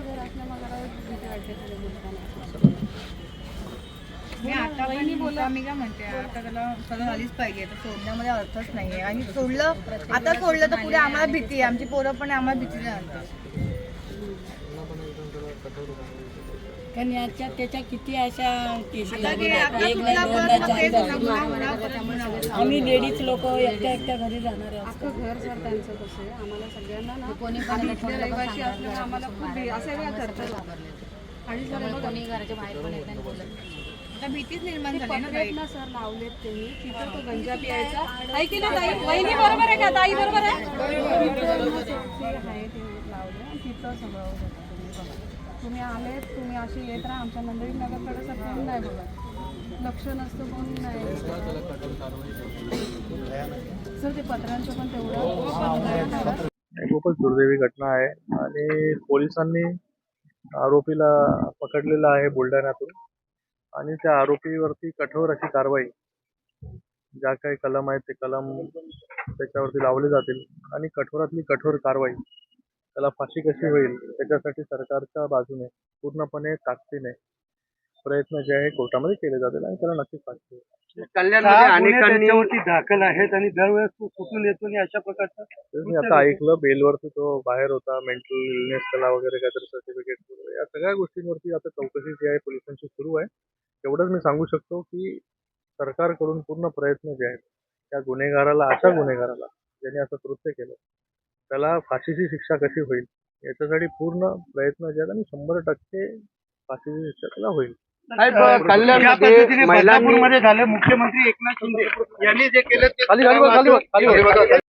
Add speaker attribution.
Speaker 1: घर असल्यामुळे मला भीती वाटते तिथे बोलताना.
Speaker 2: मी आता पण बोला मी काय म्हणते आता त्याला सगळं झालीच पाहिजे तर सोडण्यामध्ये अर्थच नाहीये आणि सोडलं आता सोडलं तर पुढे आम्हाला भीती आहे आमची पोरं पण आम्हाला भीती नाही
Speaker 3: कारण याच्या त्याच्या किती अशा केसेस आम्ही लेडीज लोक एकट्या एकट्या घरी जाणार आहे.
Speaker 1: अख्खं घर सर त्यांचं कसं आहे आम्हाला सगळ्यांना ना कोणी रहिवाशी असल्यामुळे आम्हाला खूप असं वेळा करतात आणि सर कोणी घराच्या बाहेर पण येत नाही.
Speaker 2: आता भीतीच निर्माण झाली
Speaker 1: ना सर लावलेत त्यांनी तिथं तो गंजा पियायचा ऐकी ना ताई वहिनी बरोबर आहे का ताई बरोबर आहे ते लावले आणि तिथं सगळं होतं. तुम्ही आलेत तुम्ही असे येत राहा आमच्या नंदरी नगरकडे सर कोणी नाही बघत लक्ष नसतं कोणी नाही सर ते पत्रांचं पण तेवढं
Speaker 4: खूपच दुर्दैवी घटना आहे आणि पोलिसांनी आरोपीला पकडलेला आहे बुलढाण्यातून आणि त्या आरोपीवरती कठोर अशी कारवाई ज्या काही कलम आहेत ते कलम त्याच्यावरती लावले जातील आणि कठोरातली कठोर कारवाई त्याला फाशी कशी होईल त्याच्यासाठी सरकारच्या बाजूने पूर्णपणे ताकदीने प्रयत्न जे आहे कोर्टामध्ये केले जातील आणि त्याला नक्कीच फाशी होईल.
Speaker 5: कल्याणमध्ये अनेकांनी दाखल आहेत आणि दरवेळेस तो कुठून येतो आणि अशा प्रकारचा
Speaker 4: मी आता ऐकलं बेलवरती तो बाहेर होता मेंटल इलनेस त्याला वगैरे काहीतरी सर्टिफिकेट या सगळ्या गोष्टींवरती आता चौकशी जी आहे पोलिसांची सुरू आहे. एवढंच मी सांगू शकतो की सरकारकडून पूर्ण प्रयत्न जे आहेत त्या गुन्हेगाराला अशा गुन्हेगाराला ज्याने असं कृत्य केलं त्याला फाशीची शिक्षा कशी होईल याच्यासाठी पूर्ण प्रयत्न जे आहेत आणि 100% फाशीची शिक्षा त्याला होईल.
Speaker 5: कल्याणमध्ये बदलापूरमध्ये झालं मुख्यमंत्री एकनाथ शिंदे यांनी जे केलं ते